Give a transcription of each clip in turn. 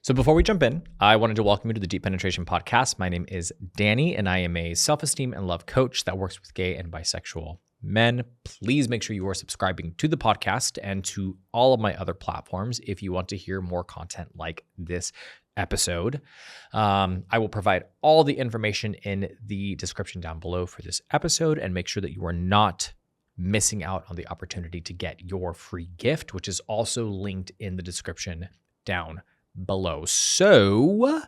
So before we jump in, I wanted to welcome you to the Deep Penetration Podcast. My name is Danny, and I am a self-esteem and love coach that works with gay and bisexual men. Please make sure you are subscribing to the podcast and to all of my other platforms if you want to hear more content like this episode. I will provide all the information in the description down below for this episode, and make sure that you are not missing out on the opportunity to get your free gift, which is also linked in the description down below. So,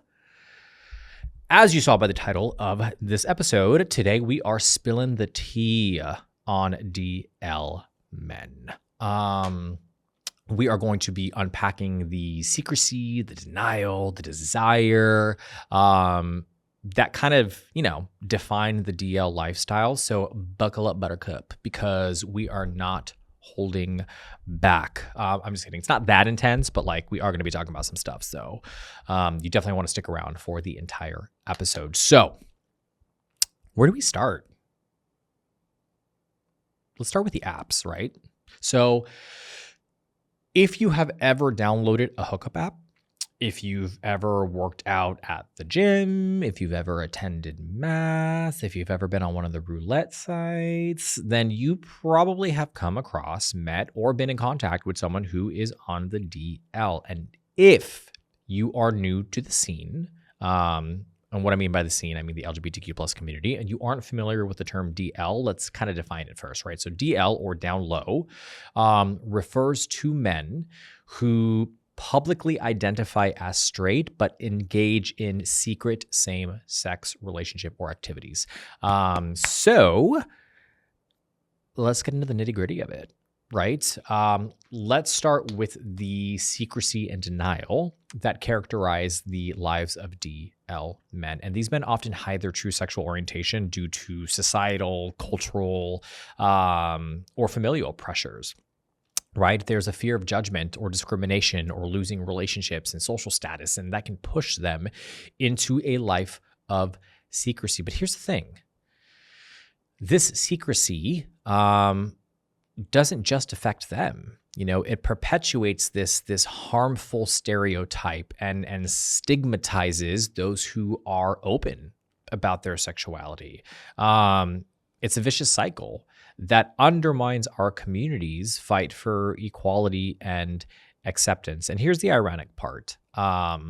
as you saw by the title of this episode, today we are spilling the tea on DL men. We are going to be unpacking the secrecy, the denial, the desire, that kind of, define the DL lifestyle. So buckle up, buttercup, because we are not holding back. I'm just kidding. It's not that intense, but we are going to be talking about some stuff. So you definitely want to stick around for the entire episode. So where do we start? Let's start with the apps, right? So if you have ever downloaded a hookup app, if you've ever worked out at the gym, if you've ever attended mass, if you've ever been on one of the roulette sites, then you probably have come across, met, or been in contact with someone who is on the DL. And if you are new to the scene, and what I mean by the scene, I mean the LGBTQ plus community, and you aren't familiar with the term DL, let's kind of define it first, right? So DL, or down low, refers to men who publicly identify as straight, but engage in secret same-sex relationship or activities. So let's get into the nitty-gritty of it, right? Let's start with the secrecy and denial that characterize the lives of DL men. And these men often hide their true sexual orientation due to societal, cultural, or familial pressures. Right? There's a fear of judgment or discrimination or losing relationships and social status, and that can push them into a life of secrecy. But here's the thing. This secrecy doesn't just affect them. It perpetuates this harmful stereotype and stigmatizes those who are open about their sexuality. It's a vicious cycle that undermines our community's fight for equality and acceptance. And here's the ironic part. A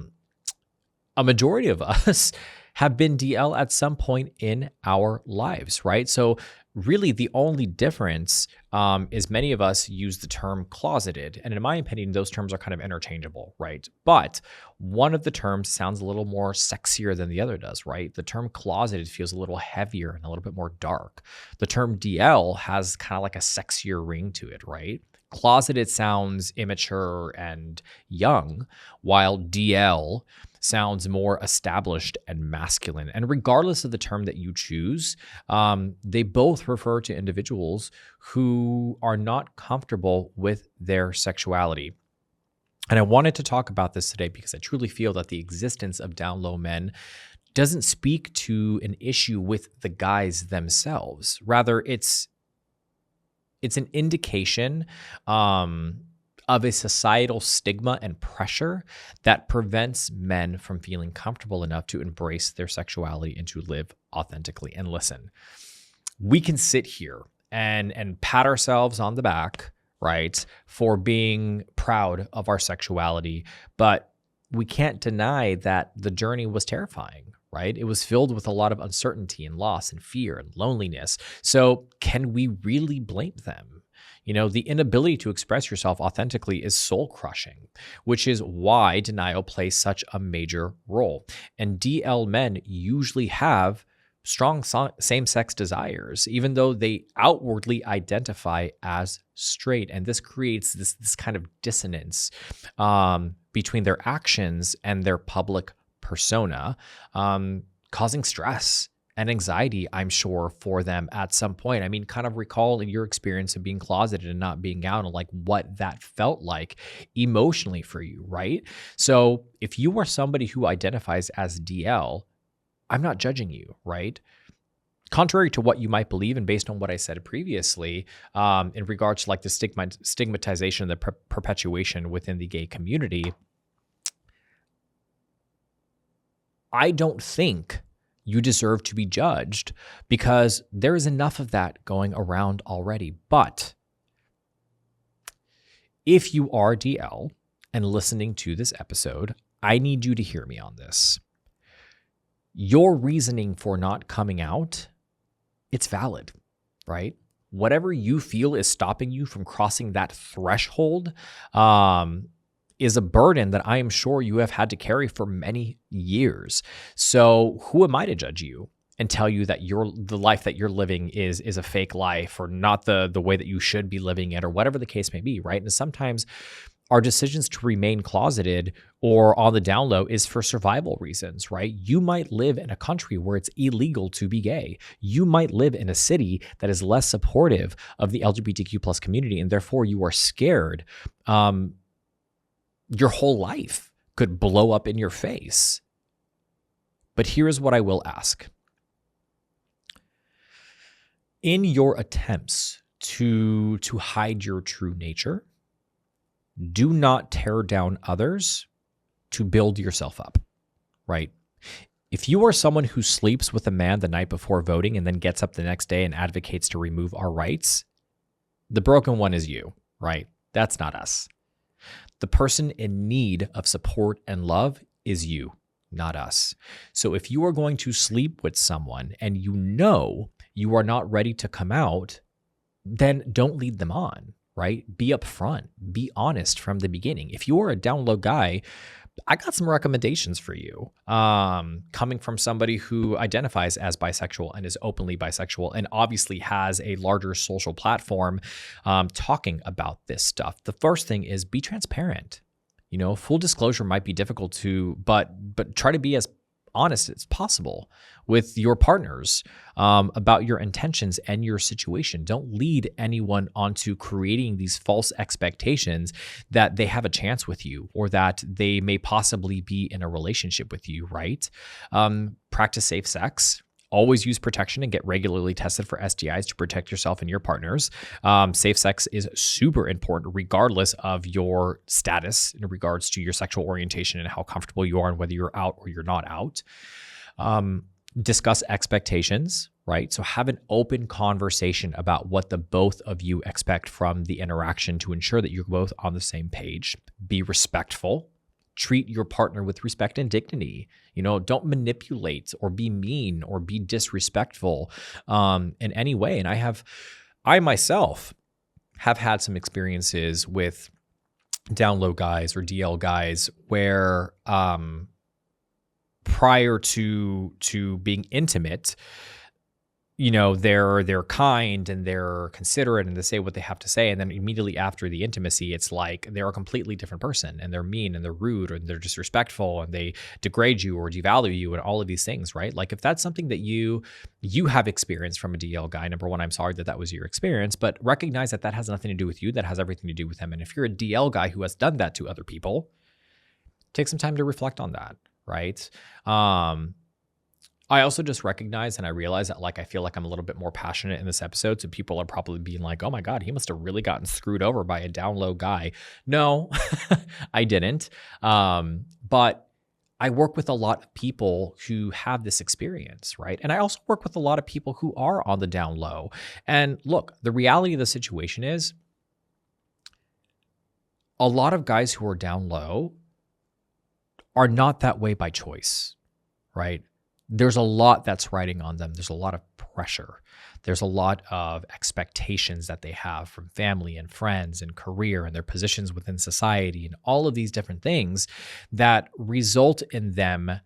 majority of us have been DL at some point in our lives, right? So really the only difference is many of us use the term closeted. And in my opinion, those terms are kind of interchangeable, right? But one of the terms sounds a little more sexier than the other does, right? The term closeted feels a little heavier and a little bit more dark. The term DL has kind of like a sexier ring to it, right? Closeted sounds immature and young, while DL sounds more established and masculine. And regardless of the term that you choose, they both refer to individuals who are not comfortable with their sexuality. And I wanted to talk about this today because I truly feel that the existence of down low men doesn't speak to an issue with the guys themselves. Rather, it's an indication of a societal stigma and pressure that prevents men from feeling comfortable enough to embrace their sexuality and to live authentically. And listen, we can sit here and pat ourselves on the back, right, for being proud of our sexuality, but we can't deny that the journey was terrifying, right? It was filled with a lot of uncertainty and loss and fear and loneliness. So can we really blame them? The inability to express yourself authentically is soul crushing, which is why denial plays such a major role. And DL men usually have strong same-sex desires, even though they outwardly identify as straight. And this creates this kind of dissonance between their actions and their public persona, causing stress and anxiety, I'm sure, for them at some point. I mean, kind of recall in your experience of being closeted and not being out, and what that felt like emotionally for you, right? So if you are somebody who identifies as DL, I'm not judging you, right? Contrary to what you might believe, and based on what I said previously, in regards to the stigmatization and the perpetuation within the gay community, I don't think you deserve to be judged because there is enough of that going around already. But if you are DL and listening to this episode, I need you to hear me on this. Your reasoning for not coming out, it's valid, right? Whatever you feel is stopping you from crossing that threshold is a burden that I am sure you have had to carry for many years. So who am I to judge you and tell you that the life that you're living is a fake life or not the way that you should be living it or whatever the case may be, right? And sometimes our decisions to remain closeted or on the down low is for survival reasons, right? You might live in a country where it's illegal to be gay. You might live in a city that is less supportive of the LGBTQ plus community, and therefore you are scared. Your whole life could blow up in your face. But here's what I will ask. In your attempts to hide your true nature, do not tear down others to build yourself up, right? If you are someone who sleeps with a man the night before voting and then gets up the next day and advocates to remove our rights, the broken one is you, right? That's not us. The person in need of support and love is you, not us. So if you are going to sleep with someone and you know you are not ready to come out, then don't lead them on, right? Be upfront, be honest from the beginning. If you are a down low guy, I got some recommendations for you. Coming from somebody who identifies as bisexual and is openly bisexual and obviously has a larger social platform talking about this stuff. The first thing is be transparent. You know, full disclosure might be difficult to, but try to be as honest as possible with your partners about your intentions and your situation. Don't lead anyone onto creating these false expectations that they have a chance with you or that they may possibly be in a relationship with you, right? Practice safe sex. Always use protection and get regularly tested for STIs to protect yourself and your partners. Safe sex is super important regardless of your status in regards to your sexual orientation and how comfortable you are and whether you're out or you're not out. Discuss expectations, right? So have an open conversation about what the both of you expect from the interaction to ensure that you're both on the same page. Be respectful. Treat your partner with respect and dignity. You know, don't manipulate or be mean or be disrespectful in any way. And I myself have had some experiences with down low guys or DL guys where prior to being intimate, you know, they're kind and they're considerate and they say what they have to say. And then immediately after the intimacy, it's like they're a completely different person and they're mean and they're rude and they're disrespectful and they degrade you or devalue you and all of these things, right? Like if that's something that you have experienced from a DL guy, number one, I'm sorry that was your experience, but recognize that has nothing to do with you. That has everything to do with them. And if you're a DL guy who has done that to other people, take some time to reflect on that, right? I also just recognize and I realize that I feel like I'm a little bit more passionate in this episode. So people are probably being like, oh my God, he must have really gotten screwed over by a down low guy. No, I didn't. But I work with a lot of people who have this experience, right? And I also work with a lot of people who are on the down low. And look, the reality of the situation is a lot of guys who are down low are not that way by choice, right? There's a lot that's riding on them. There's a lot of pressure. There's a lot of expectations that they have from family and friends and career and their positions within society and all of these different things that result in them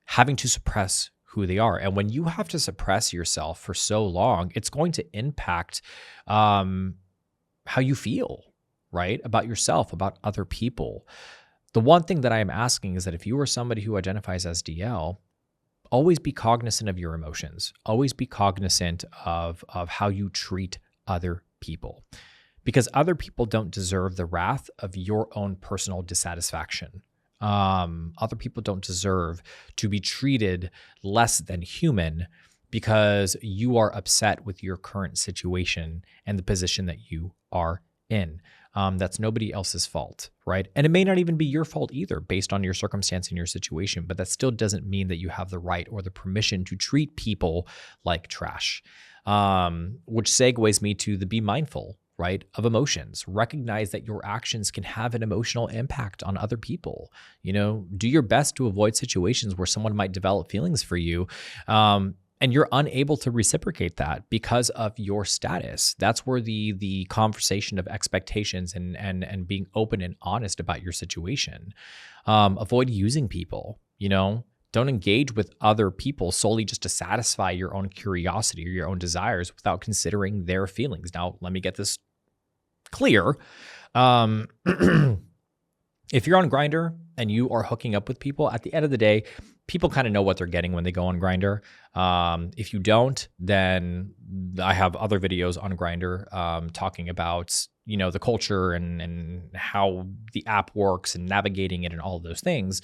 having to suppress who they are. And when you have to suppress yourself for so long, it's going to impact how you feel, right? About yourself, about other people. The one thing that I am asking is that if you are somebody who identifies as DL, always be cognizant of your emotions. Always be cognizant of how you treat other people, because other people don't deserve the wrath of your own personal dissatisfaction. Other people don't deserve to be treated less than human because you are upset with your current situation and the position that you are in. That's nobody else's fault, right? And it may not even be your fault either based on your circumstance and your situation, but that still doesn't mean that you have the right or the permission to treat people like trash. Which segues me to the be mindful, right, of emotions. Recognize that your actions can have an emotional impact on other people. Do your best to avoid situations where someone might develop feelings for you. And you're unable to reciprocate that because of your status. That's where the conversation of expectations and being open and honest about your situation. Avoid using people, Don't engage with other people solely just to satisfy your own curiosity or your own desires without considering their feelings. Now, let me get this clear. If you're on Grindr and you are hooking up with people, at the end of the day, people kind of know what they're getting when they go on Grindr. If you don't, then I have other videos on Grindr talking about, the culture and how the app works and navigating it and all of those things.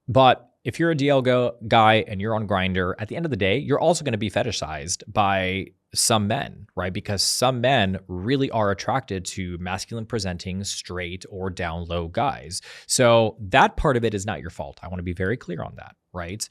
But if you're a DL guy and you're on Grindr, at the end of the day, you're also going to be fetishized by some men, right? Because some men really are attracted to masculine presenting, straight or down low guys. So that part of it is not your fault. I want to be very clear on that, right?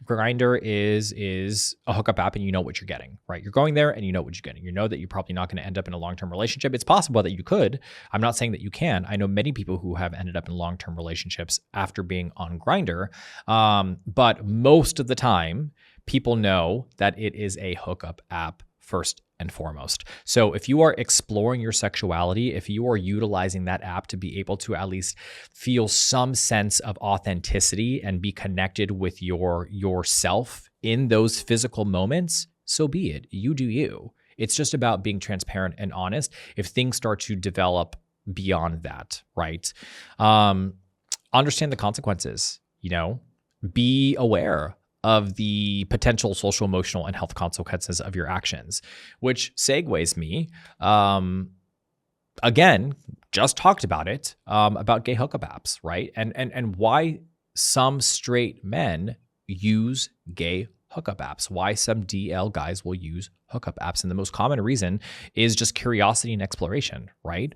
Grindr is a hookup app and you know what you're getting, right? You're going there and you know what you're getting. You know that you're probably not going to end up in a long-term relationship. It's possible that you could. I'm not saying that you can. I know many people who have ended up in long-term relationships after being on Grindr. But most of the time, people know that it is a hookup app first and foremost. So if you are exploring your sexuality, if you are utilizing that app to be able to at least feel some sense of authenticity and be connected with yourself in those physical moments, so be it. You do you. It's just about being transparent and honest if things start to develop beyond that, right? Understand the consequences, be aware of the potential social, emotional, and health consequences of your actions, which segues me, again, just talked about it, about gay hookup apps, right? And why some straight men use gay hookup apps, why some DL guys will use hookup apps. And the most common reason is just curiosity and exploration, right?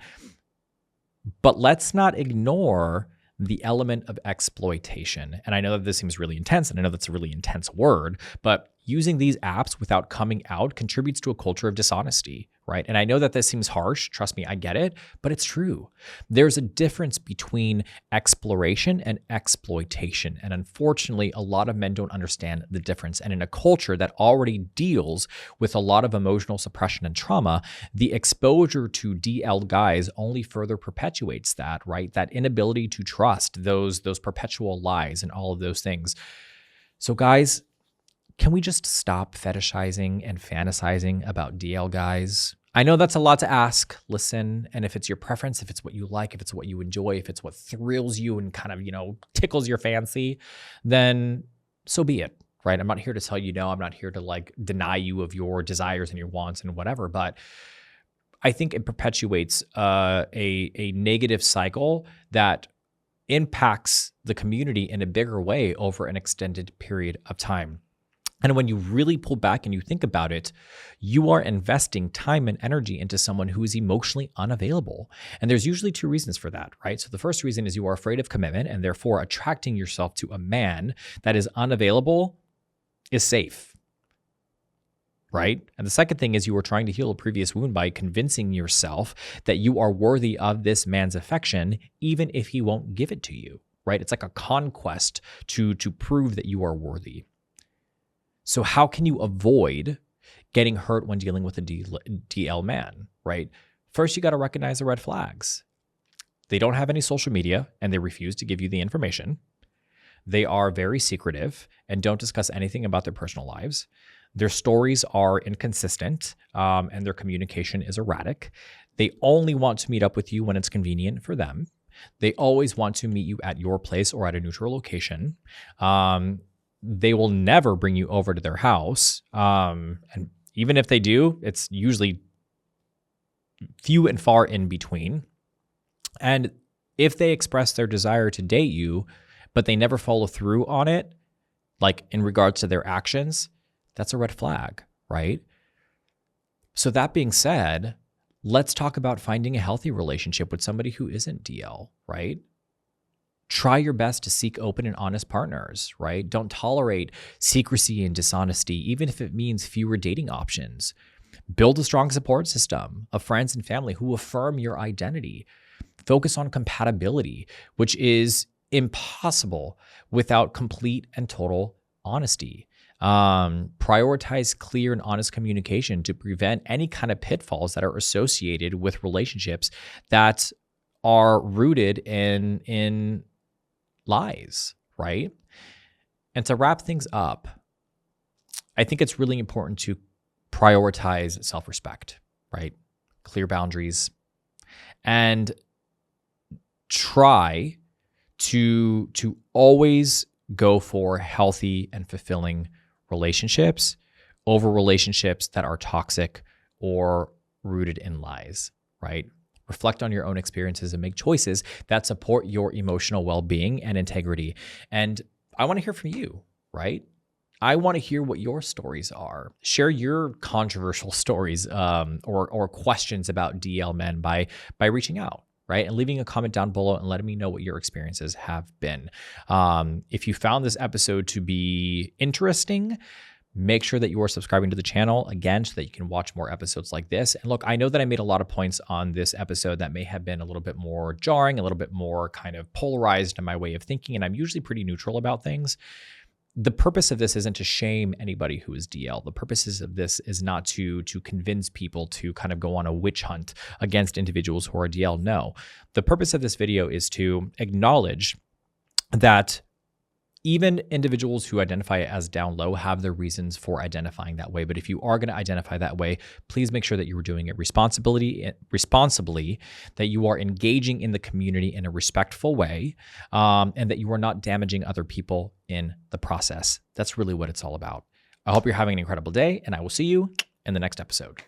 But let's not ignore the element of exploitation. And I know that this seems really intense, and I know that's a really intense word, but using these apps without coming out contributes to a culture of dishonesty, right? And I know that this seems harsh. Trust me, I get it, but it's true. There's a difference between exploration and exploitation. And unfortunately, a lot of men don't understand the difference. And in a culture that already deals with a lot of emotional suppression and trauma, the exposure to DL guys only further perpetuates that, right? That inability to trust, those perpetual lies and all of those things. So guys, can we just stop fetishizing and fantasizing about DL guys? I know that's a lot to ask. Listen, and if it's your preference, if it's what you like, if it's what you enjoy, if it's what thrills you and kind of, tickles your fancy, then so be it, right? I'm not here to tell you no. I'm not here to deny you of your desires and your wants and whatever, but I think it perpetuates a negative cycle that impacts the community in a bigger way over an extended period of time. And when you really pull back and you think about it, you are investing time and energy into someone who is emotionally unavailable. And there's usually two reasons for that, right? So the first reason is you are afraid of commitment, and therefore attracting yourself to a man that is unavailable is safe, right? And the second thing is you are trying to heal a previous wound by convincing yourself that you are worthy of this man's affection, even if he won't give it to you, right? It's like a conquest to prove that you are worthy. So how can you avoid getting hurt when dealing with a DL man, right? First, you got to recognize the red flags. They don't have any social media and they refuse to give you the information. They are very secretive and don't discuss anything about their personal lives. Their stories are inconsistent and their communication is erratic. They only want to meet up with you when it's convenient for them. They always want to meet you at your place or at a neutral location. They will never bring you over to their house. And even if they do, it's usually few and far in between. And if they express their desire to date you, but they never follow through on it, like in regards to their actions, that's a red flag, right? So that being said, let's talk about finding a healthy relationship with somebody who isn't DL, right? Try your best to seek open and honest partners, right? Don't tolerate secrecy and dishonesty, even if it means fewer dating options. Build a strong support system of friends and family who affirm your identity. Focus on compatibility, which is impossible without complete and total honesty. Prioritize clear and honest communication to prevent any kind of pitfalls that are associated with relationships that are rooted in lies, right? And to wrap things up, I think it's really important to prioritize self-respect, right? Clear boundaries, and try to always go for healthy and fulfilling relationships over relationships that are toxic or rooted in lies, right? Reflect on your own experiences and make choices that support your emotional well-being and integrity. And I want to hear from you, right? I want to hear what your stories are. Share your controversial stories or questions about DL men by reaching out, right? And leaving a comment down below and letting me know what your experiences have been. If you found this episode to be interesting, make sure that you are subscribing to the channel again so that you can watch more episodes like this. And look, I know that I made a lot of points on this episode that may have been a little bit more jarring, a little bit more kind of polarized in my way of thinking, and I'm usually pretty neutral about things. The purpose of this isn't to shame anybody who is DL. The purpose of this is not to convince people to kind of go on a witch hunt against individuals who are DL. No. The purpose of this video is to acknowledge that even individuals who identify as down low have their reasons for identifying that way. But if you are going to identify that way, please make sure that you are doing it responsibly, that you are engaging in the community in a respectful way, and that you are not damaging other people in the process. That's really what it's all about. I hope you're having an incredible day, and I will see you in the next episode.